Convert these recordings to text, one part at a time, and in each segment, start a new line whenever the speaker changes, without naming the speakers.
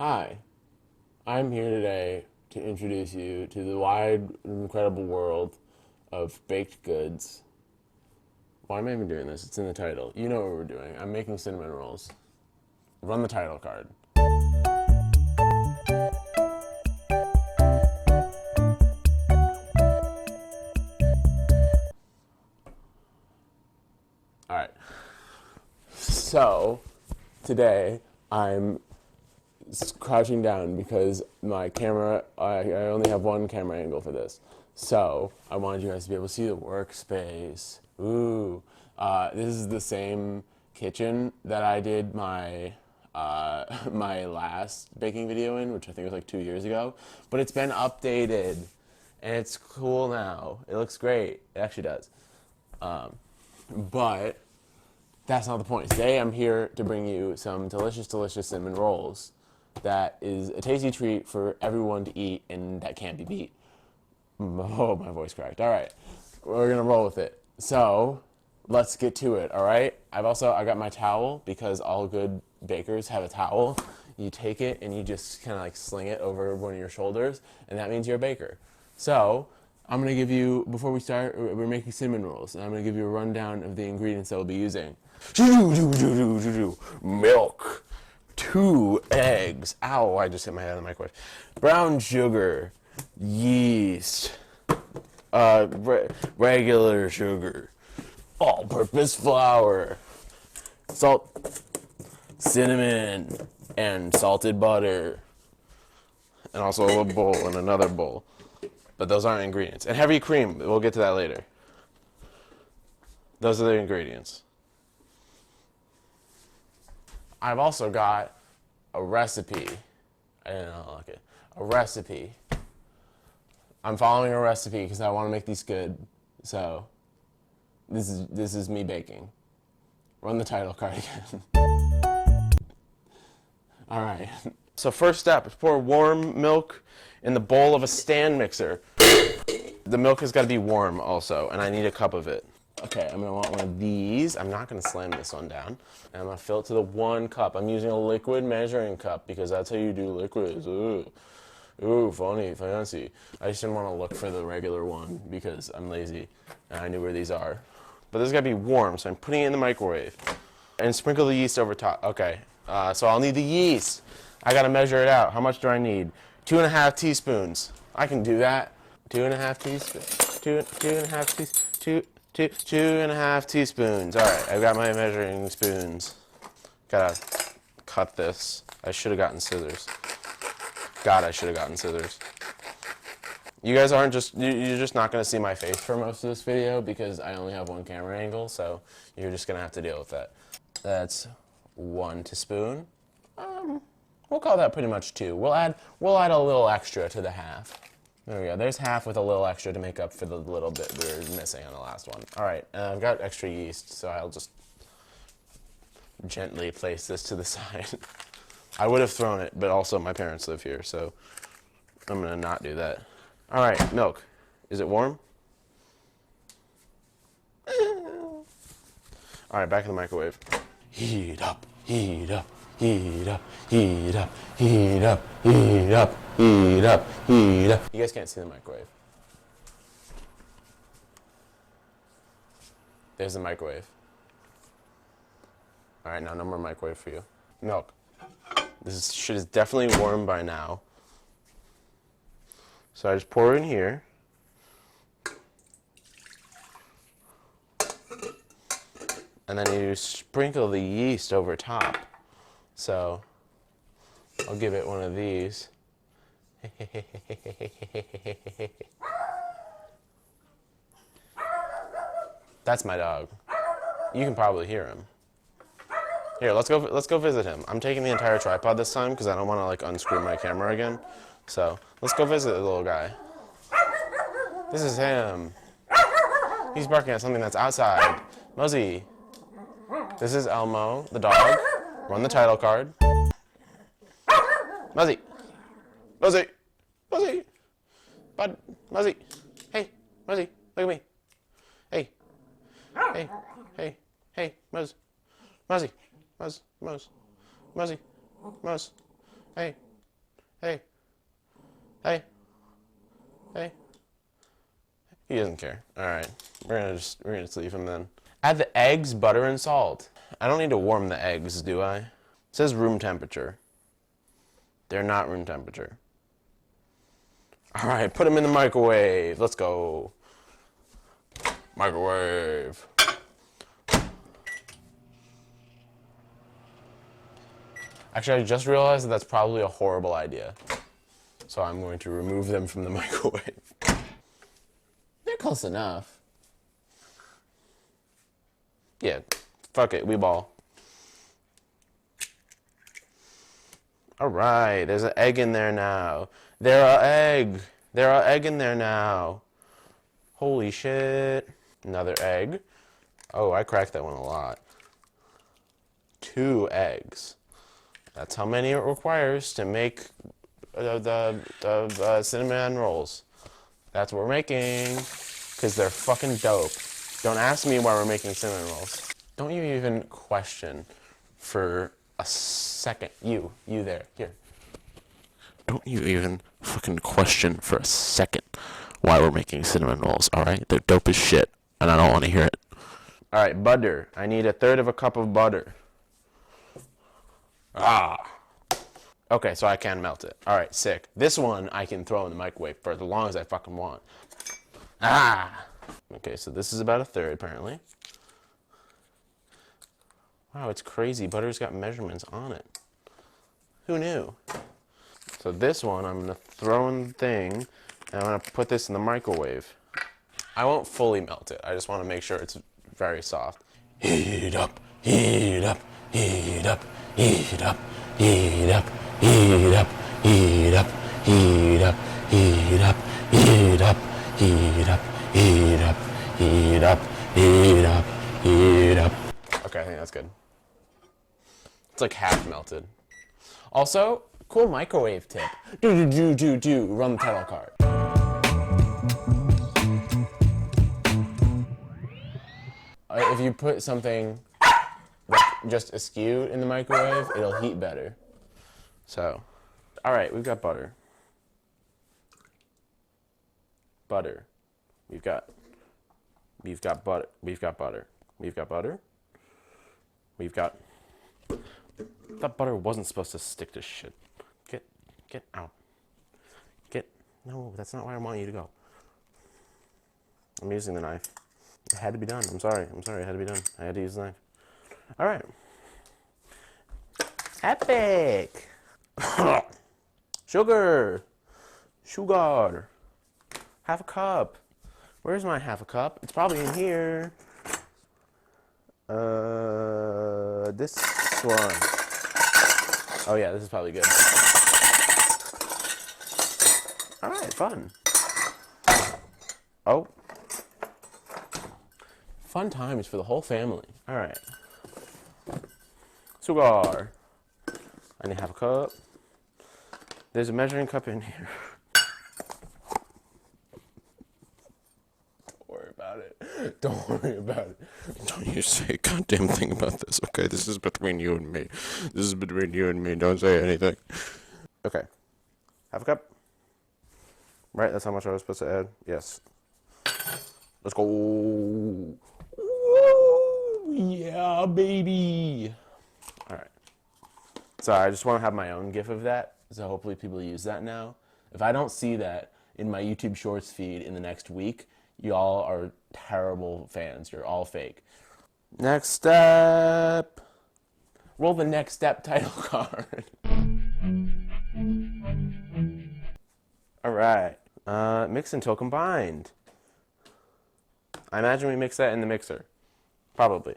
Hi, I'm here today to introduce you to the wide, incredible world of baked goods. Why am I even doing this? It's in the title. You know what we're doing. I'm making cinnamon rolls. Run the title card. Alright. So, today I'm crouching down because my camera, I only have one camera angle for this. So I wanted you guys to be able to see the workspace. Ooh, this is the same kitchen that I did my my last baking video in, which I think was like 2 years ago. But it's been updated, and it's cool now. It looks great. It actually does. But that's not the point. Today I'm here to bring you some delicious, delicious cinnamon rolls that is a tasty treat for everyone to eat and that can't be beat. Oh, my voice cracked. All right, we're gonna roll with it. So let's get to it. All right. I got my towel because all good bakers have a towel. You take it and you just kind of like sling it over one of your shoulders, and that means you're a baker. So I'm gonna give you, before we start, we're making cinnamon rolls, and I'm gonna give you a rundown of the ingredients that we'll be using. Milk. 2 eggs. Ow, I just hit my head on the microwave. Brown sugar. Yeast. Regular sugar. All-purpose flour. Salt. Cinnamon. And salted butter. And also a bowl and another bowl. But those aren't ingredients. And heavy cream. We'll get to that later. Those are the ingredients. I've also got a recipe. I didn't know, okay. A recipe. I'm following a recipe because I want to make these good. So this is me baking. Run the title card again. All right. So first step is pour warm milk in the bowl of a stand mixer. The milk has got to be warm also, and I need a cup of it. Okay, I'm gonna want one of these. I'm not gonna slam this one down. And I'm gonna fill it to the 1 cup. I'm using a liquid measuring cup because that's how you do liquids. Ooh, ooh, funny, fancy. I just didn't want to look for the regular one because I'm lazy and I knew where these are. But this gotta be warm, so I'm putting it in the microwave. And sprinkle the yeast over top. Okay, so I'll need the yeast. I gotta measure it out. How much do I need? 2.5 teaspoons. I can do that. 2.5 teaspoons. 2.5 teaspoons. 2.5 teaspoons. All right, I've got my measuring spoons. Gotta cut this. I should have gotten scissors. God, I should have gotten scissors. You guys aren't just, you're just not gonna see my face for most of this video because I only have one camera angle, so you're just gonna have to deal with that. That's 1 teaspoon. We'll call that pretty much 2. We'll add a little extra to the half. There we go. There's half with a little extra to make up for the little bit we were missing on the last one. All right, I've got extra yeast, so I'll just gently place this to the side. I would have thrown it, but also my parents live here, so I'm gonna not do that. All right, milk. Is it warm? All right, back in the microwave. Heat up, heat up. Heat up, heat up, heat up, heat up, heat up, heat up. You guys can't see the microwave. There's the microwave. All right, now no more microwave for you. Milk. This shit is definitely warm by now. So I just pour it in here. And then you sprinkle the yeast over top. So I'll give it one of these. That's my dog. You can probably hear him. Here, let's go visit him. I'm taking the entire tripod this time because I don't want to like unscrew my camera again. So let's go visit the little guy. This is him. He's barking at something that's outside. Muzzy. This is Elmo, the dog. Run the title card. Muzzy. Muzzy. Muzzy. Bud. Muzzy. Hey. Muzzy. Look at me. Hey. Hey. Hey. Hey. Muzz. Muzzy. Muzz. Muzz. Muzzy. Muzz. Hey. Hey. Hey. Hey. He doesn't care. Alright. We're gonna just leave him then. Add the eggs, butter, and salt. I don't need to warm the eggs, do I? It says room temperature. They're not room temperature. Alright, put them in the microwave. Let's go. Microwave. Actually, I just realized that that's probably a horrible idea. So I'm going to remove them from the microwave. They're close enough. Yeah, fuck it, we ball. Alright, there's an egg in there now. There are egg in there now. Holy shit. Another egg. Oh, I cracked that one a lot. 2 eggs. That's how many it requires to make the cinnamon rolls. That's what we're making. Because they're fucking dope. Don't ask me why we're making cinnamon rolls. Don't you even question for a second. You there. Here. Don't you even fucking question for a second why we're making cinnamon rolls, alright? They're dope as shit, and I don't want to hear it. Alright, butter. I need 1/3 cup of butter. Okay, so I can melt it. Alright, sick. This one I can throw in the microwave for as long as I fucking want. Okay, so this is about 1/3 apparently. Wow, it's crazy. Butter's got measurements on it. Who knew? So this one I'm gonna throw in the thing, and I'm gonna put this in the microwave. I won't fully melt it. I just want to make sure it's very soft. Heat up, heat up, heat up, heat up, heat up, heat up, heat up, heat up, heat up, heat up, heat up, heat up, heat up, heat up, heat up. Okay, I think that's good. It's like half melted. Also, cool microwave tip. Run the title card. If you put something just askew in the microwave, it'll heat better. So, all right, we've got butter. Butter. We've got butter. We've got butter. We've got butter. We've got. That butter wasn't supposed to stick to shit. Get out. No, that's not where I want you to go. I'm using the knife. It had to be done. I'm sorry, it had to be done. I had to use the knife. All right. Epic. Sugar. Half a cup. Where's my half a cup? It's probably in here. This one. Oh yeah, this is probably good. All right, fun. Oh. Fun times for the whole family. All right. Sugar. I need half a cup. There's a measuring cup in here. Don't worry about it. Don't worry about it. Don't you say a goddamn thing about this, okay? This is between you and me. This is between you and me. Don't say anything. Okay. Half a cup. Right, that's how much I was supposed to add. Yes. Let's go. Woo! Yeah, baby. All right. Sorry, I just want to have my own GIF of that, so hopefully people use that now. If I don't see that in my YouTube Shorts feed in the next week, y'all are terrible fans. You're all fake. Next step. Roll the next step title card. All right. Mix until combined. I imagine we mix that in the mixer. Probably.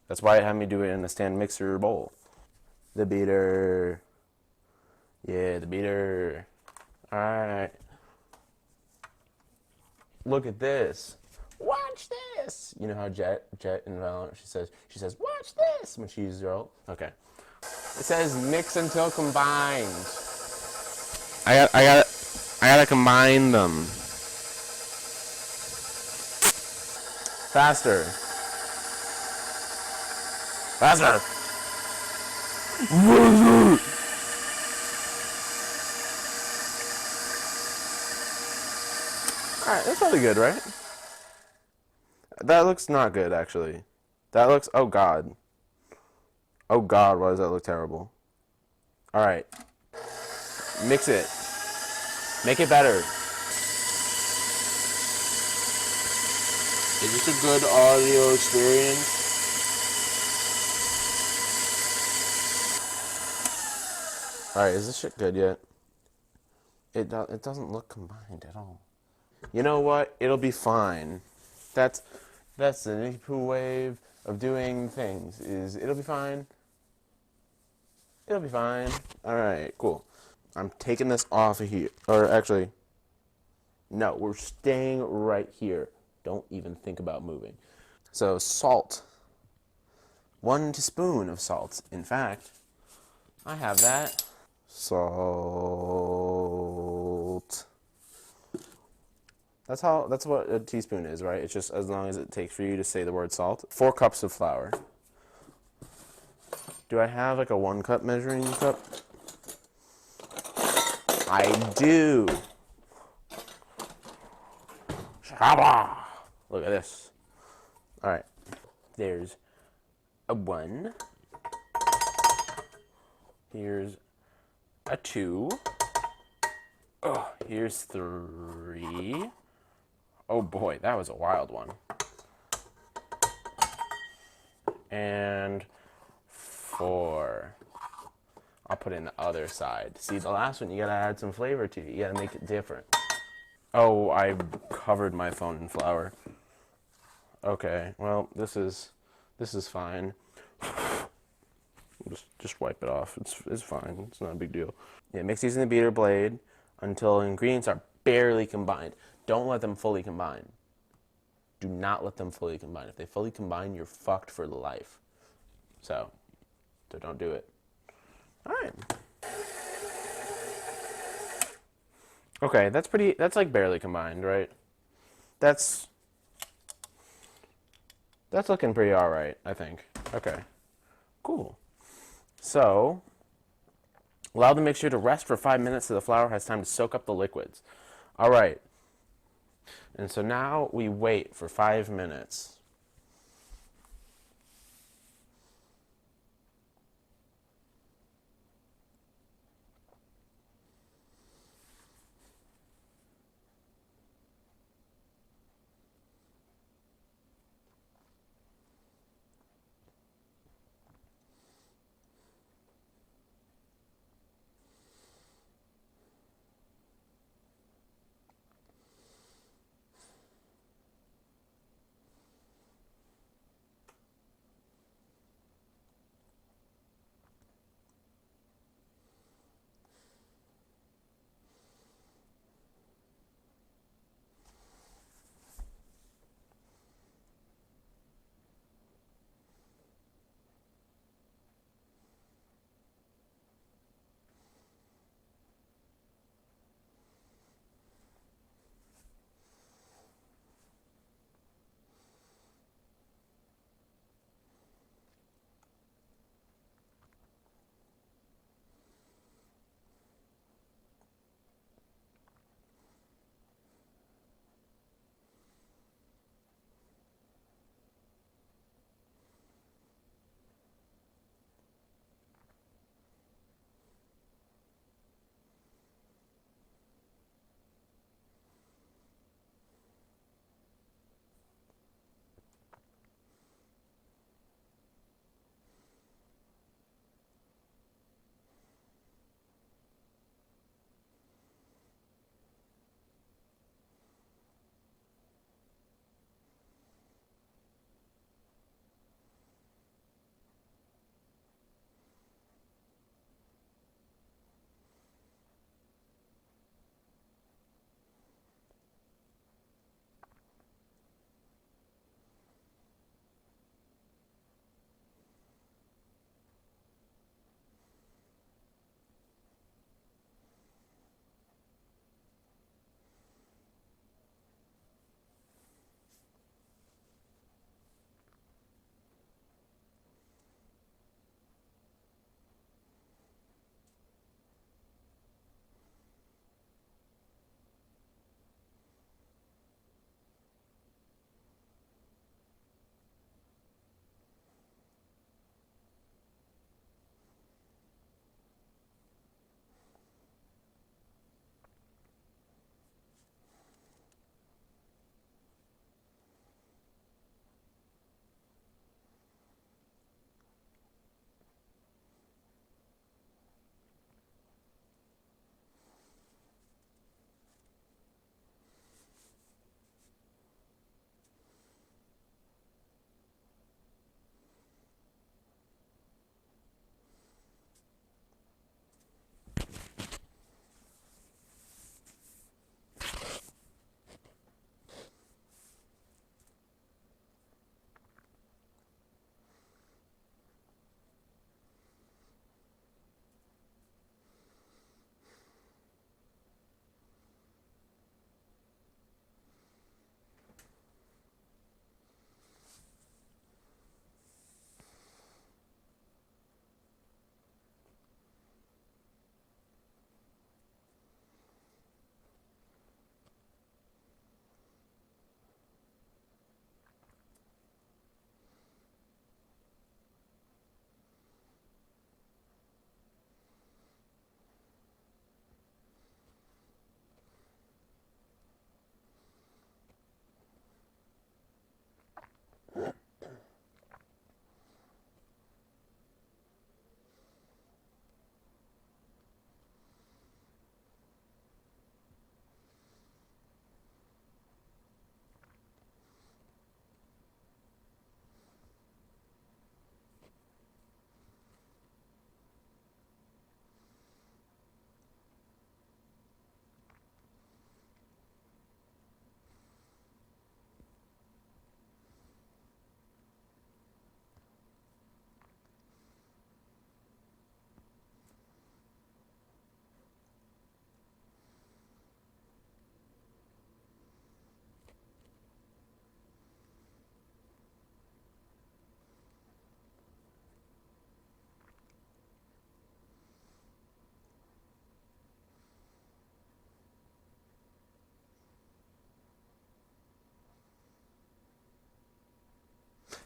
That's why it had me do it in a stand mixer bowl. The beater. Yeah, the beater. All right. Look at this. Watch this. You know how Jet in Valorant, she says, watch this when she uses her ult. Okay. It says mix until combined. I gotta combine them. Faster. Alright, that's probably good, right? That looks not good, actually. That looks... Oh, God. Oh, God, why does that look terrible? Alright. Mix it. Make it better. Is this a good audio experience? Alright, is this shit good yet? It doesn't look combined at all. You know what? It'll be fine. That's the Nippoo wave of doing things. It'll be fine. It'll be fine. Alright, cool. I'm taking this off of here. Or actually, no, we're staying right here. Don't even think about moving. So, salt. 1 teaspoon of salt. In fact, I have that. Salt. That's what a teaspoon is, right? It's just as long as it takes for you to say the word salt. 4 cups of flour. Do I have like a 1 cup measuring cup? I do. Shabba! Look at this. All right. There's a 1. Here's a 2. Oh, here's 3. Oh boy, that was a wild one. And 4. I'll put in the other side. See, the last one, you gotta add some flavor to it. You gotta make it different. Oh, I covered my phone in flour. Okay, well, this is fine. Just wipe it off. It's fine. It's not a big deal. Yeah, mix these in the beater blade until ingredients are barely combined. Don't let them fully combine. Do not let them fully combine. If they fully combine, you're fucked for life. So don't do it. All right. Okay, that's like barely combined, right? That's looking pretty all right, I think. Okay, cool. So, allow the mixture to rest for 5 minutes so the flour has time to soak up the liquids. All right. And so now we wait for 5 minutes.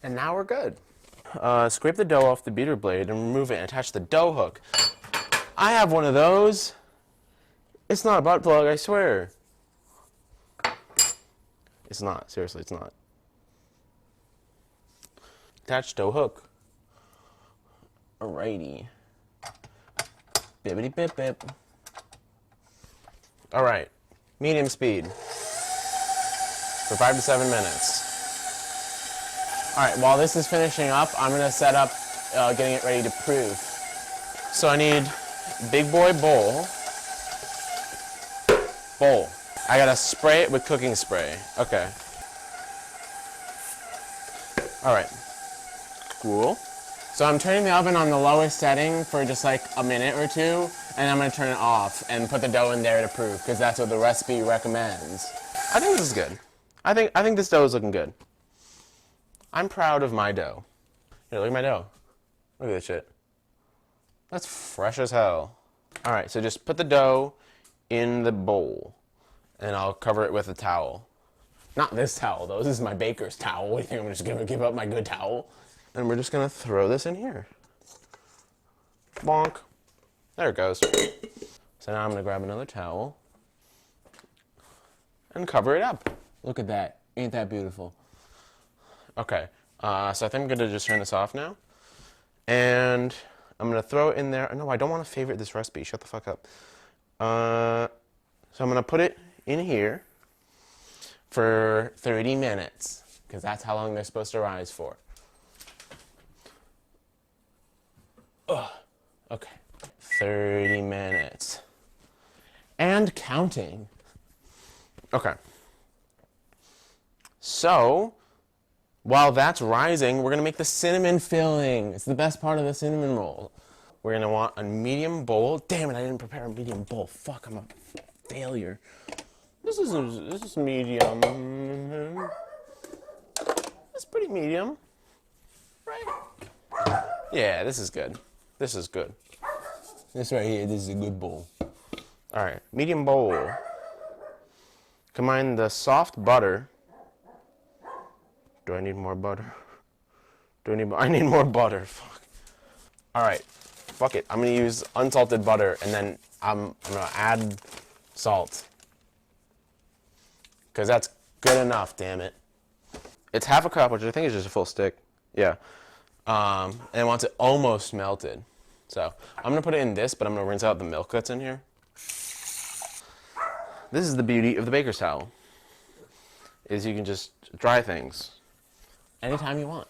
And now we're good. Scrape the dough off the beater blade and remove it and attach the dough hook. I have one of those. It's not a butt plug, I swear. It's not. Seriously, it's not. Attach dough hook. Alrighty. Bibbity bip bip. Alright. Medium speed. For 5 to 7 minutes. Alright, while this is finishing up, I'm going to set up getting it ready to proof. So I need big boy bowl. Bowl. I gotta spray it with cooking spray. Okay. Alright. Cool. So I'm turning the oven on the lowest setting for just like a minute or two, and I'm gonna turn it off and put the dough in there to proof, because that's what the recipe recommends. I think this is good. I think this dough is looking good. I'm proud of my dough. Here, look at my dough. Look at this shit. That's fresh as hell. Alright, so just put the dough in the bowl, and I'll cover it with a towel. Not this towel, though. This is my baker's towel. What do you think? I'm just gonna give up my good towel? And we're just gonna throw this in here. Bonk. There it goes. So now I'm gonna grab another towel and cover it up. Look at that. Ain't that beautiful? Okay, so I think I'm gonna just turn this off now. And I'm gonna throw it in there. No, I don't wanna favorite this recipe. Shut the fuck up. So I'm gonna put it in here for 30 minutes, because that's how long they're supposed to rise for. Ugh. Okay. 30 minutes. And counting. Okay. So, while that's rising, we're going to make the cinnamon filling. It's the best part of the cinnamon roll. We're going to want a medium bowl. Damn it, I didn't prepare a medium bowl. Fuck, I'm a failure. This is medium. That's pretty medium. Right? Yeah, this is good. This is good. This right here, this is a good bowl. Alright, medium bowl. Combine the soft butter. Do I need more butter? I need more butter. Fuck. Alright, fuck it. I'm gonna use unsalted butter, and then I'm gonna add salt. Because that's good enough, damn it. It's half a cup, which I think is just a full stick. Yeah. And I want it almost melted. So I'm gonna put it in this, but I'm gonna rinse out the milk that's in here. This is the beauty of the baker's towel, is you can just dry things anytime you want.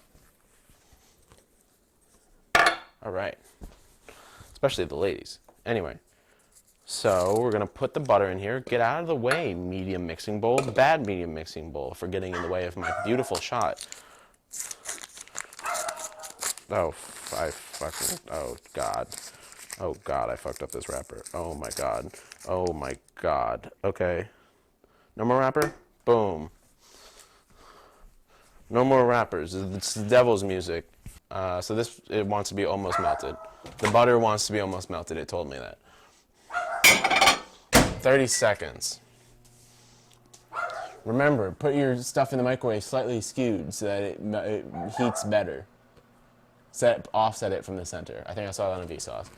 All right, especially the ladies. Anyway, so we're gonna put the butter in here. Get out of the way, medium mixing bowl, bad medium mixing bowl, for getting in the way of my beautiful shot. Oh, oh God. Oh God, I fucked up this wrapper. Oh my God. Oh my God. Okay. No more wrapper? Boom. No more wrappers. It's the devil's music. So this, it wants to be almost melted. The butter wants to be almost melted, it told me that. 30 seconds. Remember, put your stuff in the microwave slightly skewed so that it heats better. Offset it from the center. I think I saw that on Vsauce.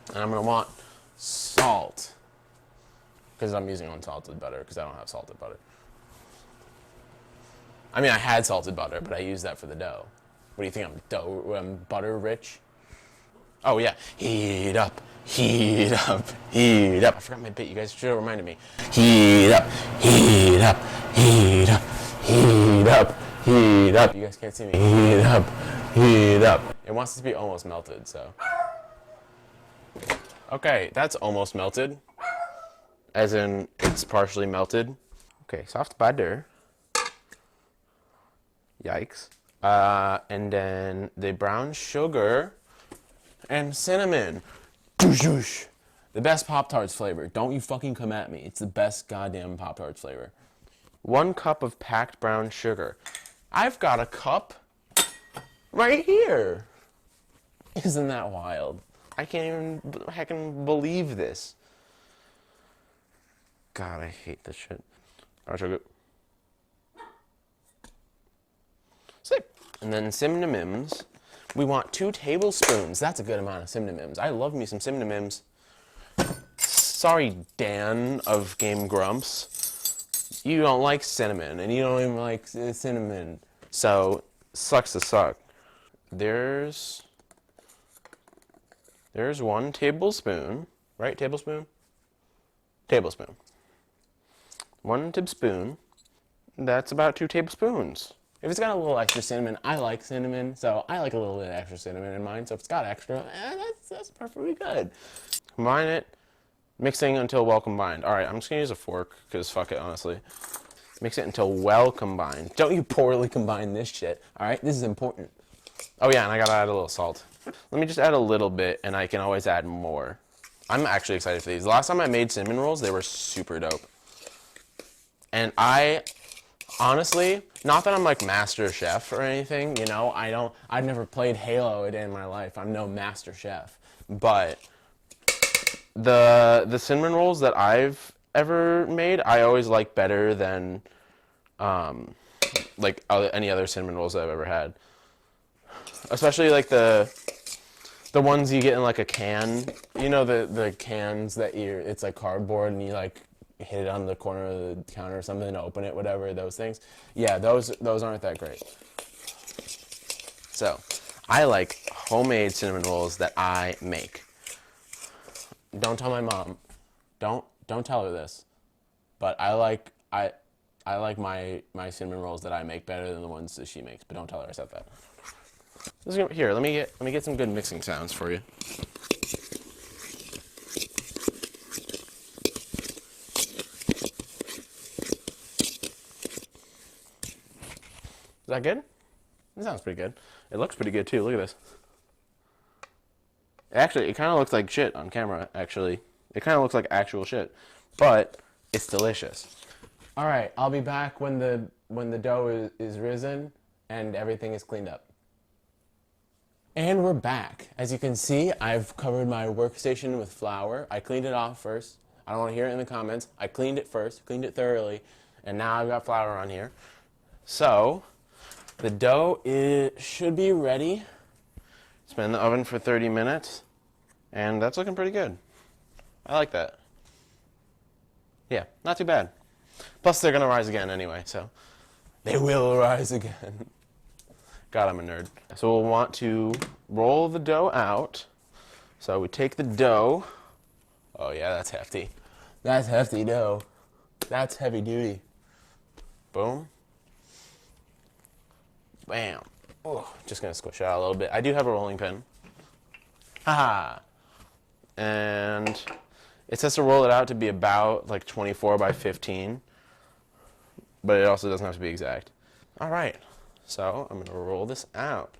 And I'm gonna want salt, because I'm using unsalted butter, because I don't have salted butter. I mean, I had salted butter, but I used that for the dough. What do you think, I'm butter rich? Oh yeah, heat up, heat up, heat up. I forgot my bit, you guys should have reminded me. Heat up, heat up, heat up, heat up, heat up. You guys can't see me. Heat up, heat up. It wants it to be almost melted, so. Okay, that's almost melted. As in, it's partially melted. Okay, soft butter. Yikes. And then the brown sugar and cinnamon. The best Pop-Tarts flavor. Don't you fucking come at me. It's the best goddamn Pop-Tarts flavor. 1 cup of packed brown sugar. I've got a cup right here. Isn't that wild? I can't even heckin' believe this. God, I hate this shit. Alright, sugar. Sick. And then Cinnamons, we want 2 tablespoons. That's a good amount of Cinnamons. I love me some Cinnamons. Sorry, Dan of Game Grumps. You don't like cinnamon, and you don't even like cinnamon. So, sucks to suck. There's 1 tablespoon, right? Tablespoon? Tablespoon. 1 tablespoon. That's about 2 tablespoons. If it's got a little extra cinnamon, I like cinnamon, so I like a little bit of extra cinnamon in mine. So if it's got extra, that's perfectly good. Combine it, mixing until well combined. All right, I'm just gonna use a fork because fuck it, honestly. Mix it until well combined. Don't you poorly combine this shit. All right, this is important. Oh yeah, and I gotta add a little salt. Let me just add a little bit, and I can always add more. I'm actually excited for these. The last time I made cinnamon rolls, they were super dope. And honestly, not that I'm like master chef or anything, you know, I've never played Halo a day in my life. I'm no master chef. But the cinnamon rolls that I've ever made, I always like better than any other cinnamon rolls that I've ever had. Especially like the ones you get in like a can. You know the cans that it's like cardboard and you like hit it on the corner of the counter or something to open it, whatever, those things. Yeah, those aren't that great. So, I like homemade cinnamon rolls that I make. Don't tell my mom. Don't tell her this. But I like my cinnamon rolls that I make better than the ones that she makes, but don't tell her I said that. Here, let me get some good mixing sounds for you. Is that good? That sounds pretty good. It looks pretty good too. Look at this. Actually, it kind of looks like shit on camera, actually. It kind of looks like actual shit. But it's delicious. All right, I'll be back when the dough is risen and everything is cleaned up. And we're back. As you can see, I've covered my workstation with flour. I cleaned it off first. I don't want to hear it in the comments. I cleaned it first, cleaned it thoroughly, and now I've got flour on here. So, the dough should be ready. It's been in the oven for 30 minutes, and that's looking pretty good. I like that. Yeah, not too bad. Plus, they're going to rise again anyway, so they will rise again. God, I'm a nerd. So we'll want to roll the dough out. So we take the dough. Oh yeah, that's hefty. That's hefty dough. That's heavy duty. Boom. Bam. Oh, just gonna squish it out a little bit. I do have a rolling pin. Haha. And it says to roll it out to be about like 24 by 15. But it also doesn't have to be exact. All right. So I'm gonna roll this out.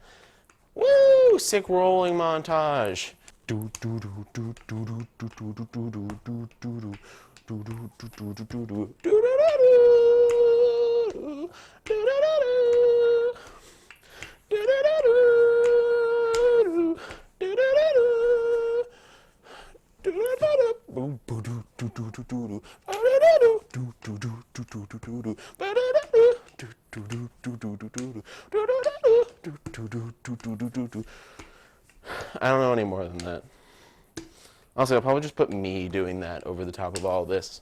Woo! Sick rolling montage. I don't know any more than that. Also, I'll probably just put me doing that over the top of all this.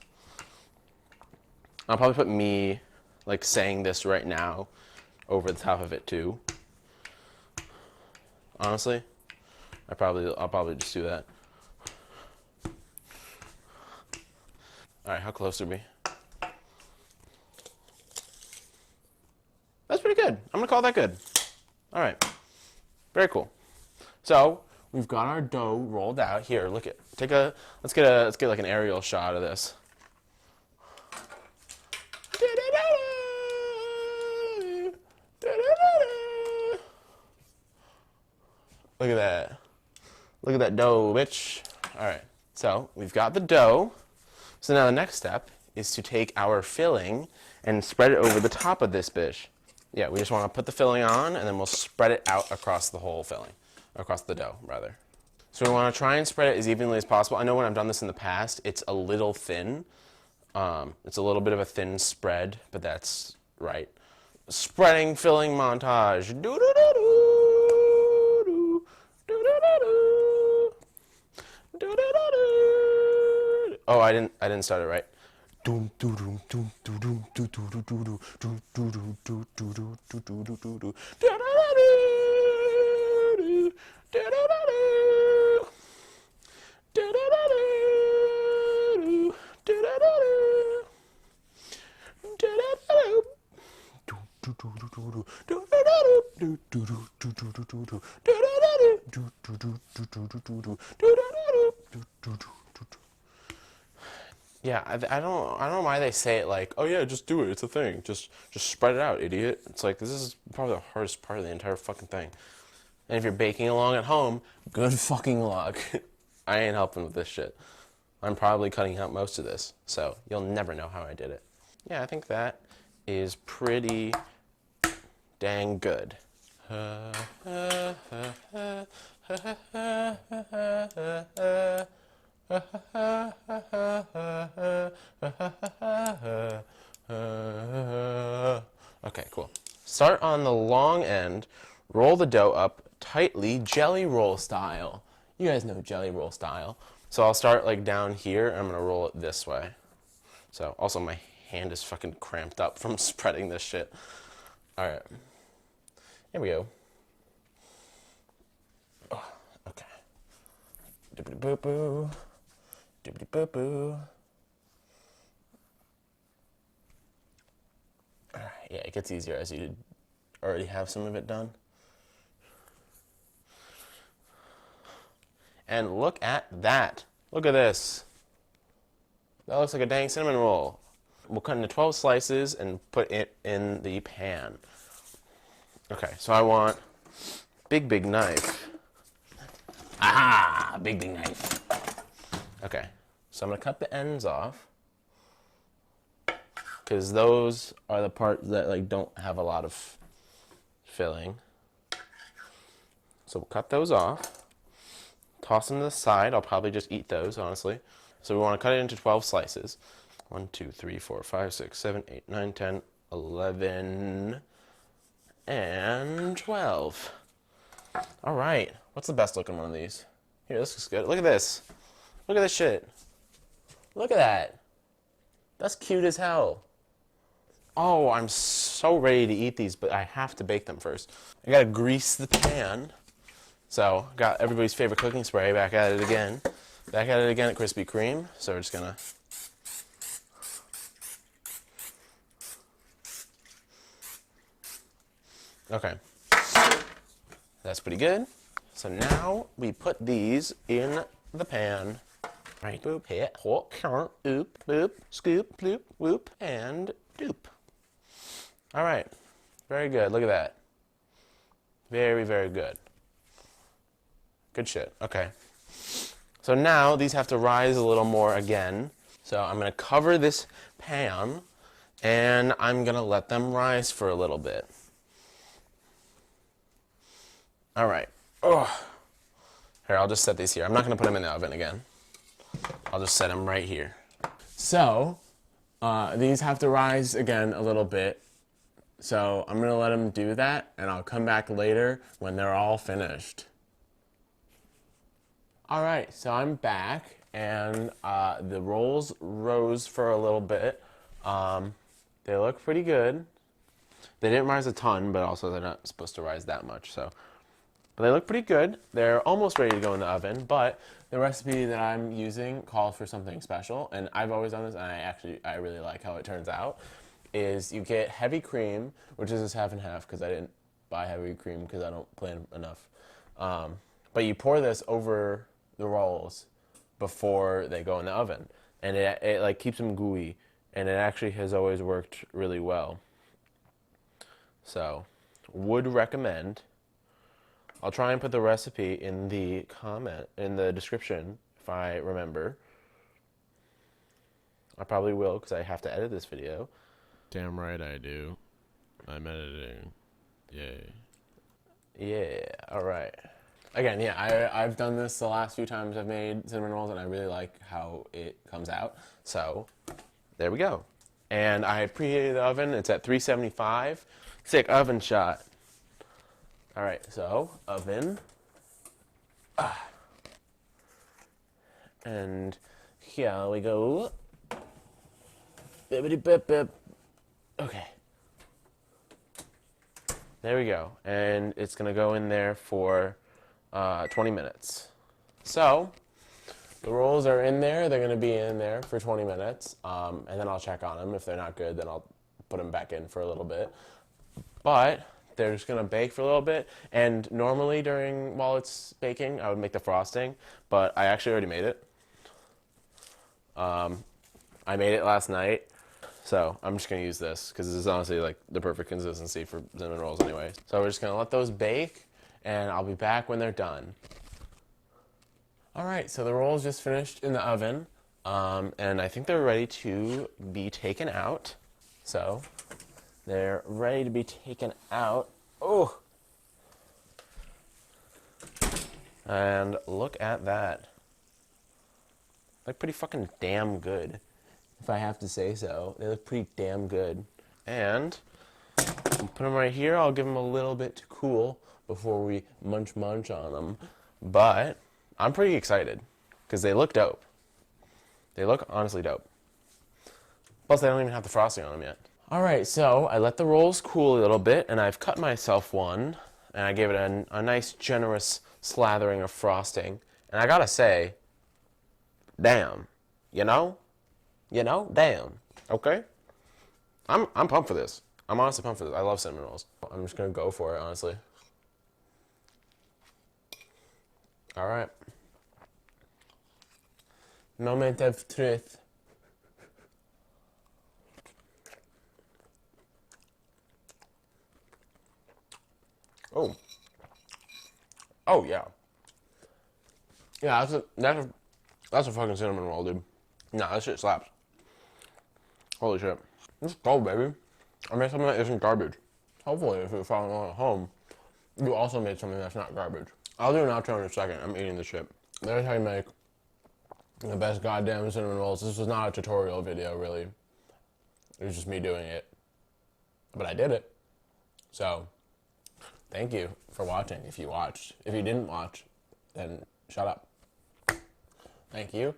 I'll probably put me, like, saying this right now over the top of it, too. Honestly, I'll probably just do that. All right, how close are we? That's pretty good. I'm gonna call that good. All right, very cool. So we've got our dough rolled out. Here, look at. Let's get like an aerial shot of this. Look at that. Look at that dough, bitch. All right. So we've got the dough. So now the next step is to take our filling and spread it over the top of this bitch. Yeah, we just want to put the filling on, and then we'll spread it out across the whole filling. Across the dough, rather. So we want to try and spread it as evenly as possible. I know when I've done this in the past, it's a little thin. It's a little bit of a thin spread, but that's right. spreading filling montage. Do do do do do do do do do do. Oh, I didn't start it right. Doom doom doom doom doom doom doom doom doom doom doom doom doom doom doom doom doom doom. Yeah, I don't know why they say it like, oh yeah, just do it. It's a thing. Just spread it out, idiot. It's like this is probably the hardest part of the entire fucking thing. And if you're baking along at home, good fucking luck. I ain't helping with this shit. I'm probably cutting out most of this, so you'll never know how I did it. Yeah, I think that is pretty dang good. Okay, cool. Start on the long end, roll the dough up tightly, jelly roll style. You guys know jelly roll style. So I'll start like down here, and I'm gonna roll it this way. So also my hand is fucking cramped up from spreading this shit. All right, here we go. Oh, okay. Dibbity boo boo, dibbity boo boo. Yeah, it gets easier as you already have some of it done. And look at that. Look at this. That looks like a dang cinnamon roll. We'll cut into 12 slices and put it in the pan. Okay, so I want big knife. Aha! Big knife. Okay, so I'm gonna cut the ends off, because those are the parts that like don't have a lot of filling. So we'll cut those off, toss them to the side. I'll probably just eat those, honestly. So we want to cut it into 12 slices. 1, 2, 3, 4, 5, 6, 7, 8, 9, 10, 11, and 12. All right, what's the best looking one of these? Here, this looks good. Look at this. Look at this shit. Look at that. That's cute as hell. Oh, I'm so ready to eat these, but I have to bake them first. I gotta grease the pan. So, got everybody's favorite cooking spray, back at it again. Back at it again at Krispy Kreme. So we're just gonna... Okay. That's pretty good. So now we put these in the pan. Right, boop, hit, hook, oop, boop, scoop, bloop, whoop, and doop. All right, very good. Look at that. Very, very good. Good shit. Okay. So now these have to rise a little more again. So I'm gonna cover this pan, and I'm gonna let them rise for a little bit. All right. Oh. Here, I'll just set these here. I'm not gonna put them in the oven again. I'll just set them right here. So, these have to rise again a little bit. So I'm gonna let them do that, and I'll come back later when they're all finished. All right, so I'm back, and the rolls rose for a little bit. They look pretty good. They didn't rise a ton, but also they're not supposed to rise that much, so. But they look pretty good. They're almost ready to go in the oven, but the recipe that I'm using calls for something special, and I've always done this, and I really like how it turns out, is you get heavy cream, which is just half and half, because I didn't buy heavy cream because I don't plan enough. But you pour this over the rolls before they go in the oven, and it like keeps them gooey, and it actually has always worked really well. So, would recommend. I'll try and put the recipe in the description if I remember. I probably will because I have to edit this video.
Damn right I do. I'm editing. Yay.
Yeah, all right. Again, yeah, I've done this the last few times I've made cinnamon rolls, and I really like how it comes out. So, there we go. And I preheated the oven. It's at 375. Sick oven shot. All right, so oven. And here we go. Bippity bip bip. Okay. There we go. And it's going to go in there for 20 minutes. So the rolls are in there. They're going to be in there for 20 minutes. And then I'll check on them. If they're not good, then I'll put them back in for a little bit. But they're just going to bake for a little bit. And normally while it's baking, I would make the frosting. But I actually already made it. I made it last night. So I'm just going to use this because this is honestly like the perfect consistency for cinnamon rolls anyway. So we're just going to let those bake and I'll be back when they're done. All right, so the rolls just finished in the oven and I think they're ready to be taken out. So they're ready to be taken out. Oh! And look at that. Like pretty fucking damn good. If I have to say so. They look pretty damn good. And I'll put them right here. I'll give them a little bit to cool before we munch on them. But I'm pretty excited because they look dope. They look honestly dope. Plus, they don't even have the frosting on them yet. All right, so I let the rolls cool a little bit, and I've cut myself one, and I gave it a nice, generous slathering of frosting. And I gotta say, damn, you know? You know, damn. Okay. I'm pumped for this. I'm honestly pumped for this. I love cinnamon rolls. I'm just gonna go for it, honestly. All right. Moment of truth. Oh. Oh yeah. Yeah, that's a fucking cinnamon roll, dude. Nah, that shit slaps. Holy shit. It's cold, baby. I made something that isn't garbage. Hopefully, if you're following along at home, you also made something that's not garbage. I'll do an outro in a second. I'm eating this shit. There's how you make the best goddamn cinnamon rolls. This was not a tutorial video, really. It was just me doing it. But I did it. So, thank you for watching, if you watched. If you didn't watch, then shut up. Thank you.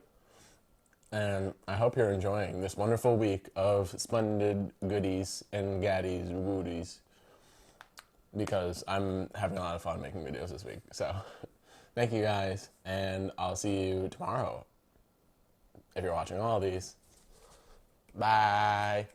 And I hope you're enjoying this wonderful week of splendid goodies and gaddies and woodies because I'm having a lot of fun making videos this week. So thank you guys, and I'll see you tomorrow if you're watching all these. Bye.